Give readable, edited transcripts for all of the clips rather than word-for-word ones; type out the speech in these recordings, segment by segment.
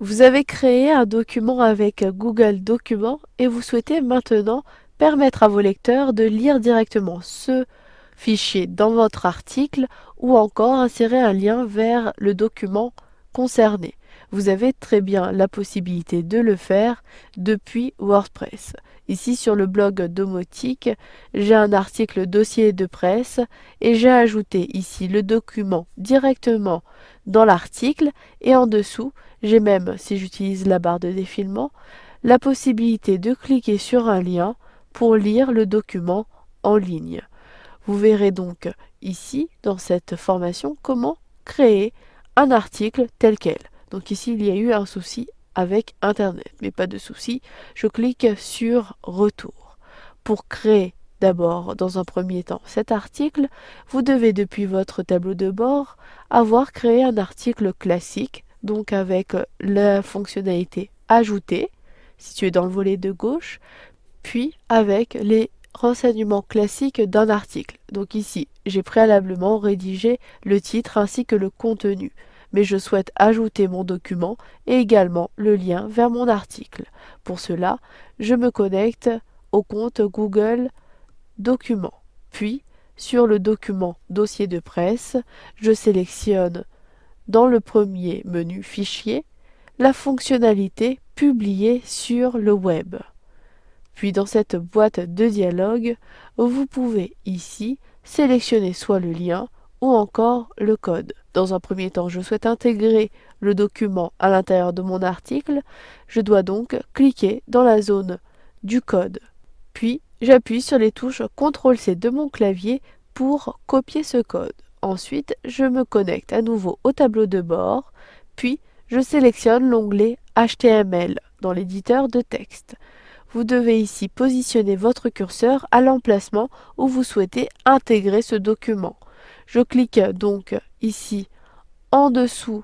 Vous avez créé un document avec Google Documents et vous souhaitez maintenant permettre à vos lecteurs de lire directement ce fichier dans votre article ou encore insérer un lien vers le document concerné. Vous avez très bien la possibilité de le faire depuis WordPress. Ici sur le blog Domotique, j'ai un article dossier de presse et j'ai ajouté ici le document directement dans l'article et en dessous, j'ai même, si j'utilise la barre de défilement, la possibilité de cliquer sur un lien pour lire le document en ligne. Vous verrez donc ici, dans cette formation, comment créer un article tel quel. Donc ici, il y a eu un souci avec Internet, mais pas de souci. Je clique sur Retour. Pour créer d'abord, dans un premier temps, cet article, vous devez, depuis votre tableau de bord, avoir créé un article classique, donc avec la fonctionnalité Ajouter, située dans le volet de gauche, puis avec les renseignements classiques d'un article. Donc ici, j'ai préalablement rédigé le titre ainsi que le contenu, mais je souhaite ajouter mon document et également le lien vers mon article. Pour cela, je me connecte au compte Google Documents. Puis, sur le document Dossier de presse, je sélectionne dans le premier menu Fichier la fonctionnalité Publier sur le web. Puis dans cette boîte de dialogue, vous pouvez ici sélectionner soit le lien ou encore le code. Dans un premier temps, je souhaite intégrer le document à l'intérieur de mon article. Je dois donc cliquer dans la zone du code. Puis, j'appuie sur les touches CTRL-C de mon clavier pour copier ce code. Ensuite, je me connecte à nouveau au tableau de bord, puis je sélectionne l'onglet HTML dans l'éditeur de texte. Vous devez ici positionner votre curseur à l'emplacement où vous souhaitez intégrer ce document. Je clique donc ici en dessous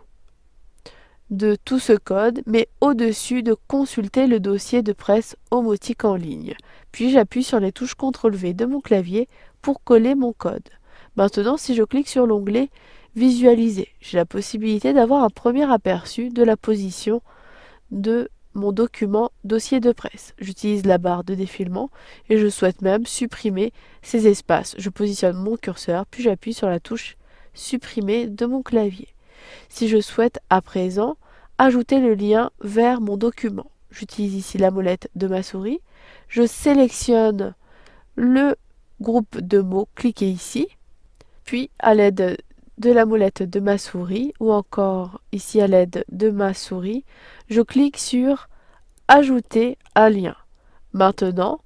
de tout ce code, mais au-dessus de consulter le dossier de presse Omotique en ligne. Puis j'appuie sur les touches CTRL-V de mon clavier pour coller mon code. Maintenant, si je clique sur l'onglet Visualiser, j'ai la possibilité d'avoir un premier aperçu de la position de mon document dossier de presse. J'utilise la barre de défilement et je souhaite même supprimer ces espaces. Je positionne mon curseur, puis j'appuie sur la touche Supprimer de mon clavier. Si je souhaite à présent ajouter le lien vers mon document, j'utilise ici la molette de ma souris, je sélectionne le groupe de mots, cliquez ici, puis à l'aide de la molette de ma souris ou encore ici à l'aide de ma souris, je clique sur Ajouter un lien. Maintenant,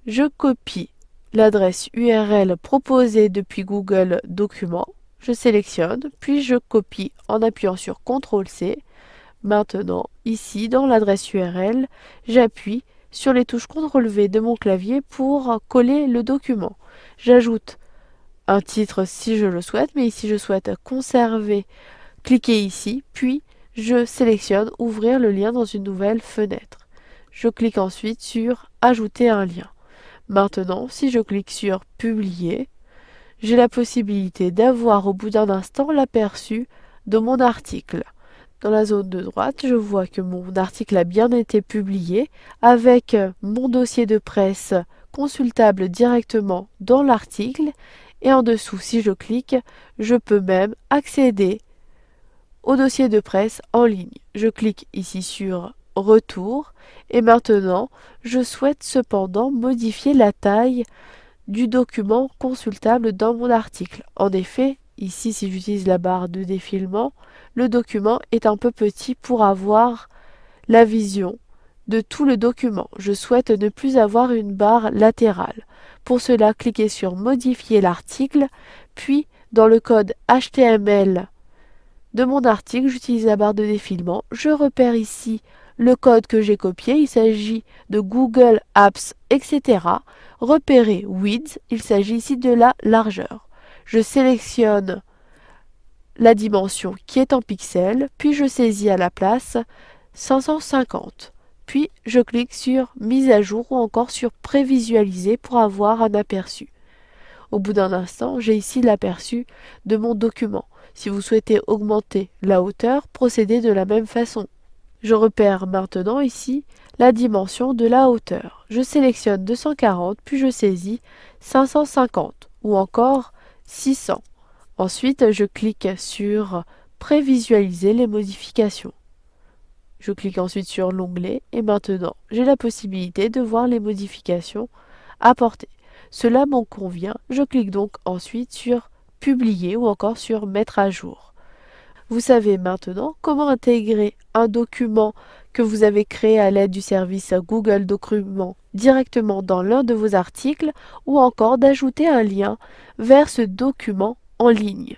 je copie l'adresse URL proposée depuis Google Documents, je sélectionne, puis je copie en appuyant sur CTRL-C. Maintenant, ici, dans l'adresse URL, j'appuie sur les touches CTRL-V de mon clavier pour coller le document. J'ajoute un titre si je le souhaite, mais ici je souhaite conserver, cliquez ici, puis je sélectionne Ouvrir le lien dans une nouvelle fenêtre. Je clique ensuite sur Ajouter un lien. Maintenant, si je clique sur Publier, j'ai la possibilité d'avoir au bout d'un instant l'aperçu de mon article. Dans la zone de droite, je vois que mon article a bien été publié avec mon dossier de presse consultable directement dans l'article et en dessous, si je clique, je peux même accéder au dossier de presse en ligne. Je clique ici sur Retour et maintenant, je souhaite cependant modifier la taille du document consultable dans mon article. En effet, ici, si j'utilise la barre de défilement, le document est un peu petit pour avoir la vision de tout le document. Je souhaite ne plus avoir une barre latérale. Pour cela, cliquez sur Modifier l'article, puis dans le code HTML de mon article, j'utilise la barre de défilement. Je repère ici le code que j'ai copié. Il s'agit de Google Apps, etc. Repérer width, il s'agit ici de la largeur. Je sélectionne la dimension qui est en pixels, puis je saisis à la place 550. Puis je clique sur Mise à jour ou encore sur Prévisualiser pour avoir un aperçu. Au bout d'un instant, j'ai ici l'aperçu de mon document. Si vous souhaitez augmenter la hauteur, procédez de la même façon. Je repère maintenant ici la dimension de la hauteur. Je sélectionne 240 puis je saisis 550 ou encore 600. Ensuite, je clique sur Prévisualiser les modifications. Je clique ensuite sur l'onglet et maintenant j'ai la possibilité de voir les modifications apportées. Cela m'en convient, je clique donc ensuite sur Publier ou encore sur Mettre à jour. Vous savez maintenant comment intégrer un document que vous avez créé à l'aide du service Google Documents directement dans l'un de vos articles ou encore d'ajouter un lien vers ce document en ligne.